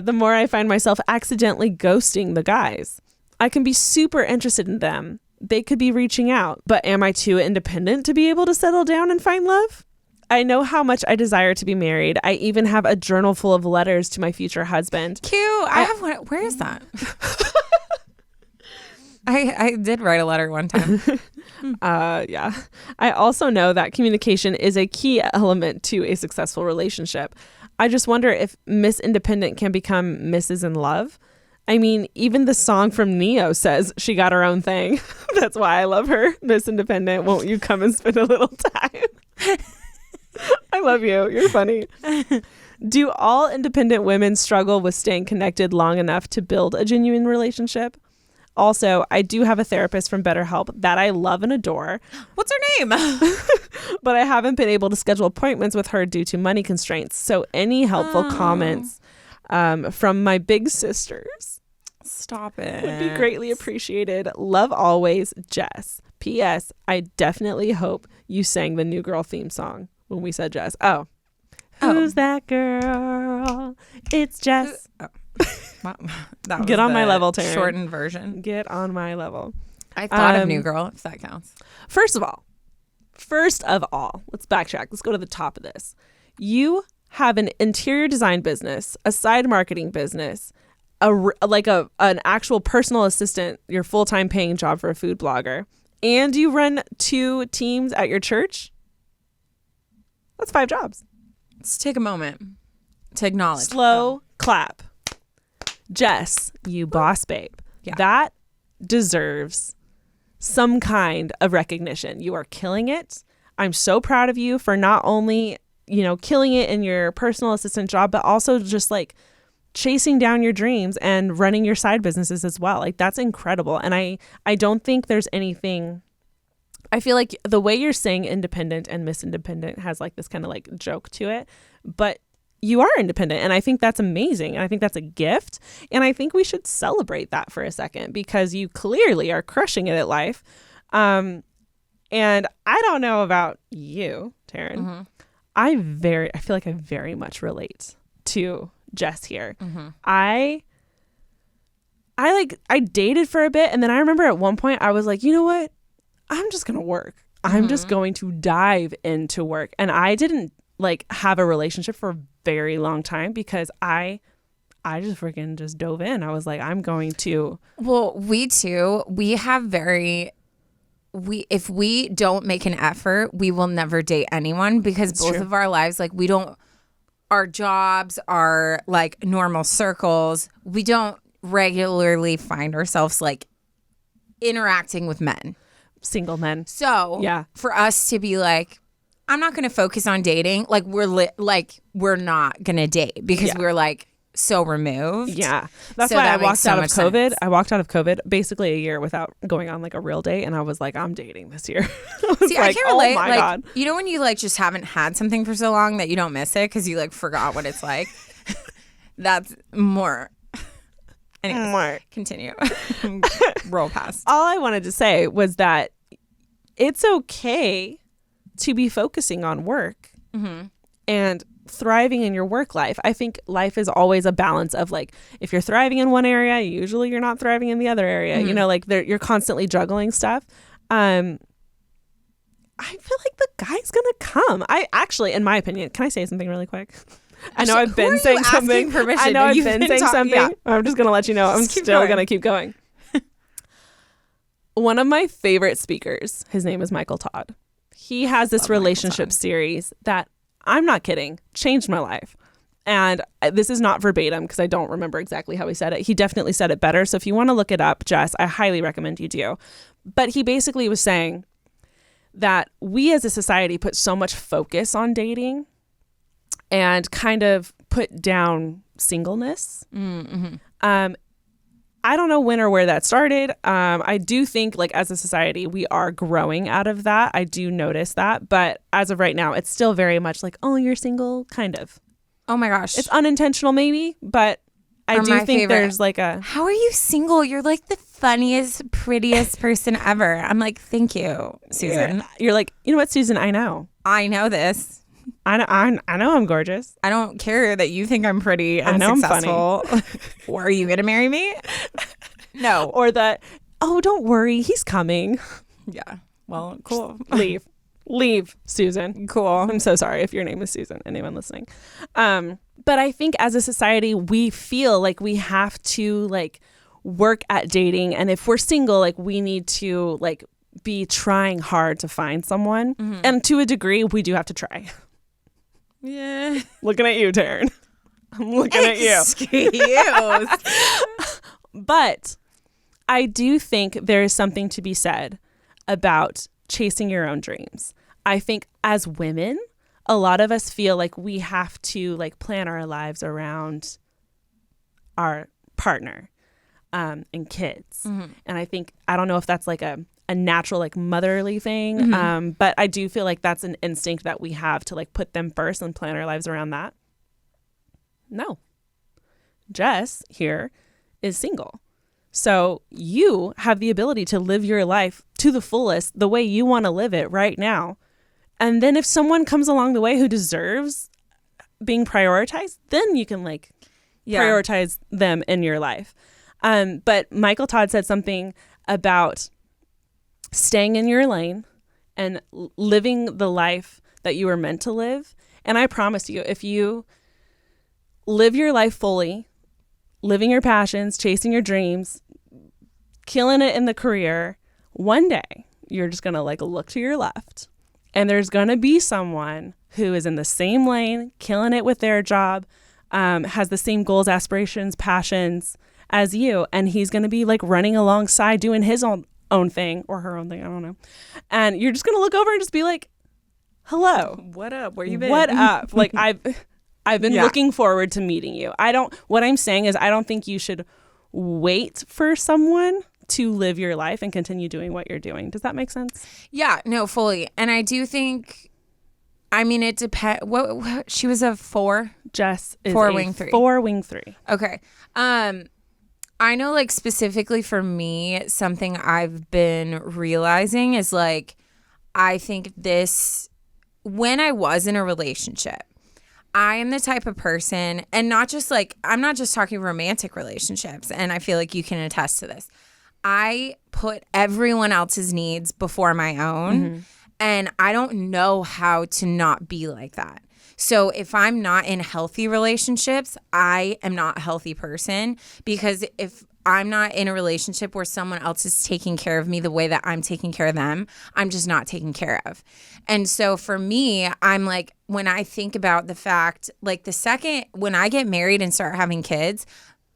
The more I find myself accidentally ghosting the guys. I can be super interested in them. They could be reaching out, but am I too independent to be able to settle down and find love? I know how much I desire to be married. I even have a journal full of letters to my future husband. Cute. I have one. Where is that? I did write a letter one time. Yeah. I also know that communication is a key element to a successful relationship. I just wonder if Miss Independent can become Mrs. in Love. I mean, even the song from Neo says she got her own thing. That's why I love her. Miss Independent, won't you come and spend a little time? I love you. You're funny. Do all independent women struggle with staying connected long enough to build a genuine relationship? Also, I do have a therapist from BetterHelp that I love and adore. What's her name? But I haven't been able to schedule appointments with her due to money constraints. So any helpful comments from my big sisters, stop it, would be greatly appreciated. Love always, Jess. P.S. I definitely hope you sang the New Girl theme song when we said Jess. Who's that girl? It's Jess. That was Get on my level, Taryne. Shortened version. Get on my level. I thought of New Girl, if that counts. First of all, let's backtrack. Let's go to the top of this. You have an interior design business, a side marketing business, an actual personal assistant, your full-time paying job for a food blogger, and you run 2 teams at your church. That's 5 jobs. Let's take a moment to acknowledge. Slow clap. Jess, you boss babe. Yeah. That deserves some kind of recognition. You are killing it. I'm so proud of you for not only, killing it in your personal assistant job, but also just like chasing down your dreams and running your side businesses as well. Like, that's incredible. And I don't think there's anything. I feel like the way you're saying independent and Miss Independent has like this kind of like joke to it, but you are independent. And I think that's amazing. And I think that's a gift. And I think we should celebrate that for a second because you clearly are crushing it at life. And I don't know about you, Taryne. Mm-hmm. I feel like I very much relate to Jess here. Mm-hmm. I dated for a bit. And then I remember at one point I was like, you know what? I'm just going to work. I'm just going to dive into work. And I didn't have a relationship for a very long time because I just freaking just dove in. I was like, I'm going to. Well, we too, if we don't make an effort, we will never date anyone because both of our lives, our jobs are like normal circles. We don't regularly find ourselves interacting with men. Single men. So yeah, for us to be like, I'm not going to focus on dating. We're not going to date because we're so removed. Yeah. That's So why I that walked makes so out of much COVID. sense. I walked out of COVID basically a year without going on like a real date. And I was like, I'm dating this year. I was See, I like, can't relate. oh my like, God. you know when you like just haven't had something for so long that you don't miss it because you like forgot what it's like? That's more. Anyways, More. continue. Roll past. All I wanted to say was that it's okay to be focusing on work and thriving in your work life. I think life is always a balance of like, if you're thriving in one area, usually you're not thriving in the other area. You know, like you're constantly juggling stuff. I feel like the guy's gonna come. I actually, in my opinion, can I say something really quick? I know I've been saying something. I know I've been saying something. Yeah. I'm just gonna let you know. I'm still gonna keep going. One of my favorite speakers, his name is Michael Todd. He has this relationship series that, I'm not kidding, changed my life. And this is not verbatim because I don't remember exactly how he said it. He definitely said it better. So if you want to look it up, Jess, I highly recommend you do. But he basically was saying that we as a society put so much focus on dating and kind of put down singleness. I don't know when or where that started. I do think like as a society, we are growing out of that. I do notice that. But as of right now, it's still very much like, oh, you're single, kind of. Oh my gosh. It's unintentional maybe, but I do think there's like a... How are you single? You're like the funniest, prettiest person ever. I'm like, thank you, Susan. You're like, you know what, Susan, I know. I know this. I know I'm gorgeous. I don't care that you think I'm pretty and successful. I'm funny. Are you going to marry me? No. Or that, oh, don't worry, he's coming. Yeah. Well, cool. Leave, Susan. Cool. I'm so sorry if your name is Susan, anyone listening. But I think as a society, we feel like we have to like work at dating. And if we're single, like we need to like be trying hard to find someone. And to a degree, we do have to try. Yeah. Looking at you, Taryne. I'm looking at you. Excuse. But I do think there is something to be said about chasing your own dreams. I think as women, a lot of us feel like we have to like plan our lives around our partner and kids. And I think, I don't know if that's like a natural like motherly thing. But I do feel like that's an instinct that we have to like put them first and plan our lives around that. No. Jess here is single. So you have the ability to live your life to the fullest the way you want to live it right now. And then if someone comes along the way who deserves being prioritized, then you can like prioritize them in your life. But Michael Todd said something about staying in your lane and living the life that you were meant to live. And I promise you, if you live your life fully, living your passions, chasing your dreams, killing it in the career, one day you're just going to like look to your left and there's going to be someone who is in the same lane, killing it with their job, has the same goals, aspirations, passions as you. And he's going to be like running alongside doing his own thing or her own thing. I don't know. And you're just going to look over and just be like, hello. What up? Where you been? What up? Like I've been looking forward to meeting you. What I'm saying is I don't think you should wait for someone to live your life and continue doing what you're doing. Does that make sense? Yeah, no, fully. And I do think, I mean, it depends. What she was a 4? Jess is 4 wing 3. 4 wing 3. Okay. I know like specifically for me, something I've been realizing is like, I think when I was in a relationship, I am the type of person, and not just like, I'm not just talking romantic relationships, and I feel like you can attest to this. I put everyone else's needs before my own, and I don't know how to not be like that. So if I'm not in healthy relationships, I am not a healthy person, because if I'm not in a relationship where someone else is taking care of me the way that I'm taking care of them, I'm just not taken care of. And so for me, I'm like, when I think about the fact, like the second when I get married and start having kids,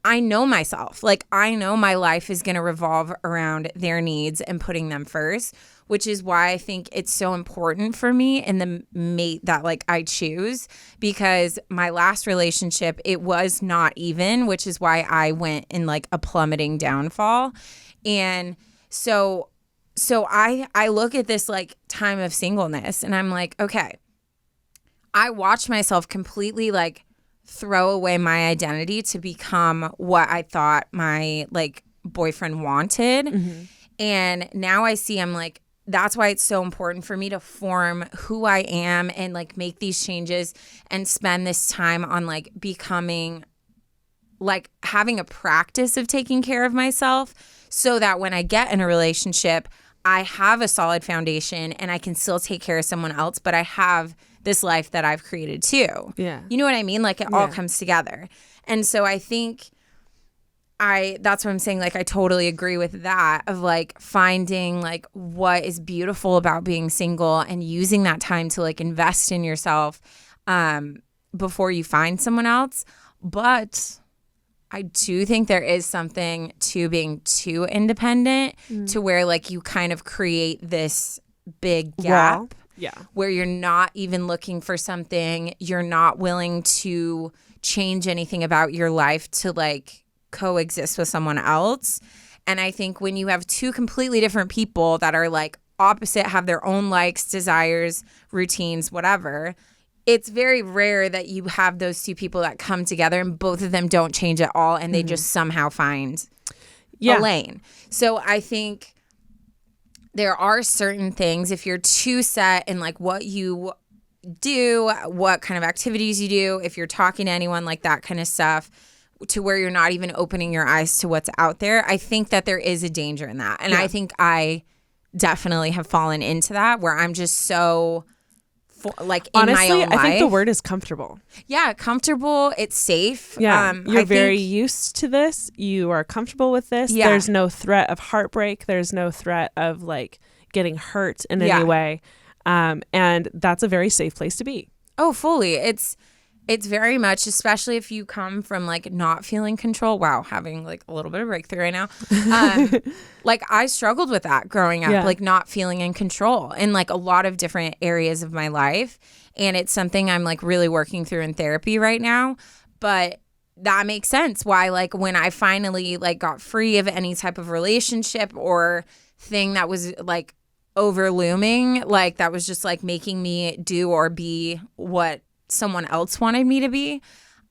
I know myself. Like, I know my life is going to revolve around their needs and putting them first, which is why I think it's so important for me in the mate that like I choose, because my last relationship, it was not even, which is why I went in like a plummeting downfall. And so I look at this like time of singleness and I'm like, okay, I watched myself completely like throw away my identity to become what I thought my like boyfriend wanted. Mm-hmm. And now I see, I'm like, that's why it's so important for me to form who I am and like make these changes and spend this time on like becoming, like having a practice of taking care of myself, so that when I get in a relationship, I have a solid foundation and I can still take care of someone else, but I have this life that I've created too. Yeah. You know what I mean? Like it all comes together. And so I think that's what I'm saying. Like, I totally agree with that, of like finding like what is beautiful about being single and using that time to like invest in yourself before you find someone else. But I do think there is something to being too independent to where like you kind of create this big gap. Wall. Yeah. Where you're not even looking for something, you're not willing to change anything about your life to like coexist with someone else. And I think when you have two completely different people that are like opposite, have their own likes, desires, routines, whatever, it's very rare that you have those two people that come together and both of them don't change at all and they just somehow find a lane. So I think there are certain things, if you're too set in like what you do, what kind of activities you do, if you're talking to anyone, like that kind of stuff, to where you're not even opening your eyes to what's out there, I think that there is a danger in that. And I think I definitely have fallen into that, where I'm just so like in honestly, my own life. I think the word is comfortable. Yeah, comfortable. It's safe. Yeah, you're very used to this. You are comfortable with this. Yeah. There's no threat of heartbreak. There's no threat of like getting hurt in any way. And that's a very safe place to be. Oh, fully. It's very much, especially if you come from like not feeling control. Wow, having like a little bit of breakthrough right now. Like I struggled with that growing up, like not feeling in control in like a lot of different areas of my life. And it's something I'm like really working through in therapy right now. But that makes sense why like when I finally like got free of any type of relationship or thing that was like overlooming, like that was just like making me do or be what someone else wanted me to be,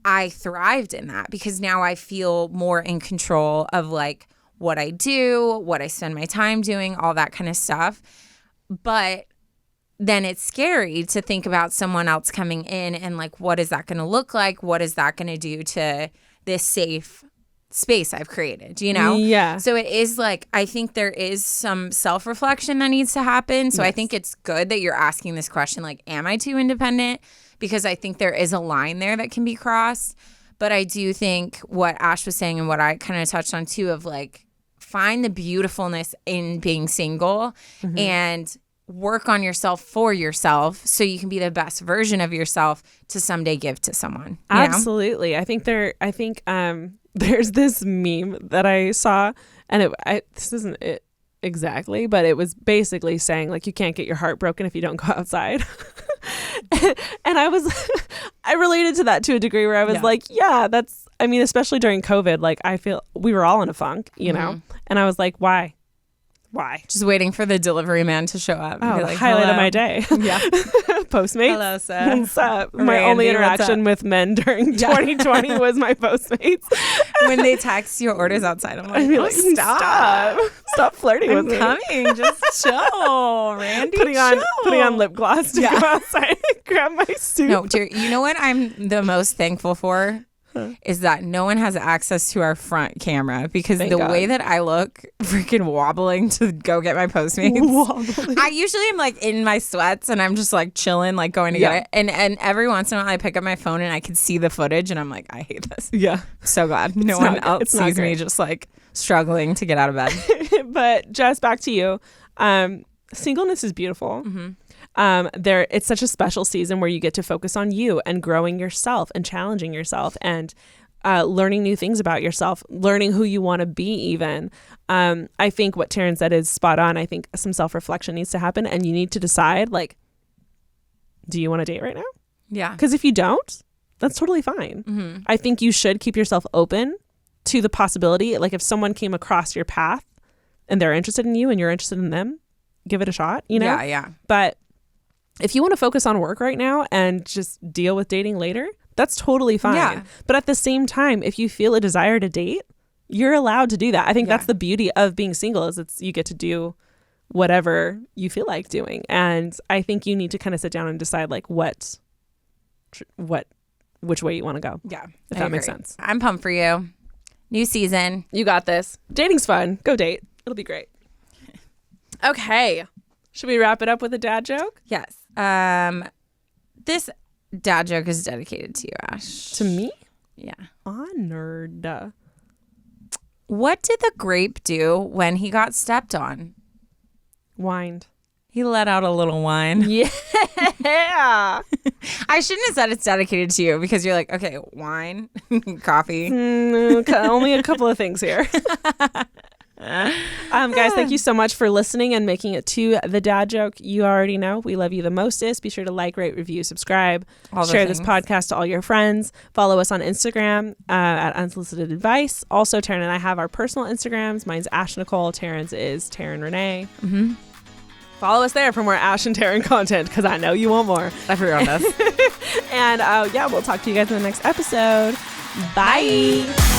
I thrived in that because now I feel more in control of like what I do, what I spend my time doing, all that kind of stuff. But then it's scary to think about someone else coming in and like, what is that going to look like? What is that going to do to this safe space I've created, you know? Yeah. So it is like, I think there is some self-reflection that needs to happen. So I think it's good that you're asking this question, like, am I too independent? Because I think there is a line there that can be crossed. But I do think what Ash was saying and what I kind of touched on too, of like, find the beautifulness in being single and work on yourself for yourself so you can be the best version of yourself to someday give to someone. Absolutely. I think there's this meme that I saw, and this isn't it exactly, but it was basically saying like you can't get your heart broken if you don't go outside. And I related to that to a degree where I was like, yeah, that's, I mean, especially during COVID, like I feel we were all in a funk, you know, and I was like, why? Just waiting for the delivery man to show up. Oh, like, highlight of my day. Yeah. Postmates. Hello, sir. What's up? My only interaction with men during 2020 was my Postmates. When they text your orders outside, I'm like, stop flirting with me. I'm coming. Just chill, Randy. Putting on lip gloss to go outside and grab my soup. No, dear, you know what I'm the most thankful for? Is that no one has access to our front camera, because Thank God. Way that I look freaking wobbling to go get my Postmates. I usually am like in my sweats and I'm just like chilling, like going to get it. And every once in a while I pick up my phone and I can see the footage and I'm like, I hate this. Yeah. So glad no one else sees me just like struggling to get out of bed. But just back to you. Singleness is beautiful. It's such a special season where you get to focus on you and growing yourself and challenging yourself. And learning new things about yourself, learning who you want to be even. I think what Taryne said is spot on. I think some self-reflection needs to happen, and you need to decide, like, do you want to date right now? Yeah. Because if you don't, that's totally fine. Mm-hmm. I think you should keep yourself open to the possibility. Like, if someone came across your path and they're interested in you and you're interested in them, give it a shot, you know? Yeah, yeah. But if you want to focus on work right now and just deal with dating later, that's totally fine. Yeah. But at the same time, if you feel a desire to date, you're allowed to do that. I think that's the beauty of being single, is you get to do whatever you feel like doing. And I think you need to kind of sit down and decide, like, which way you want to go. Yeah. If that makes sense. I'm pumped for you. New season. You got this. Dating's fun. Go date. It'll be great. Okay. Should we wrap it up with a dad joke? Yes. This dad joke is dedicated to you, Ash. To me? Yeah. Honored. What did the grape do when he got stepped on? Whined. He let out a little whine. Yeah. I shouldn't have said it's dedicated to you, because you're like, okay, wine, coffee. Only a couple of things here. Guys, thank you so much for listening and making it to the dad joke. You already know we love you the mostest. Be sure to like, rate, review, subscribe, share this podcast to all your friends. Follow us on Instagram at Unsolicited Advice. Also, Taryne and I have our personal Instagrams. Mine's Ash Nicole. Taryne's is Taryne Renee. Mm-hmm. Follow us there for more Ash and Taryne content, because I know you want more. Everyone does. And yeah, we'll talk to you guys in the next episode. Bye.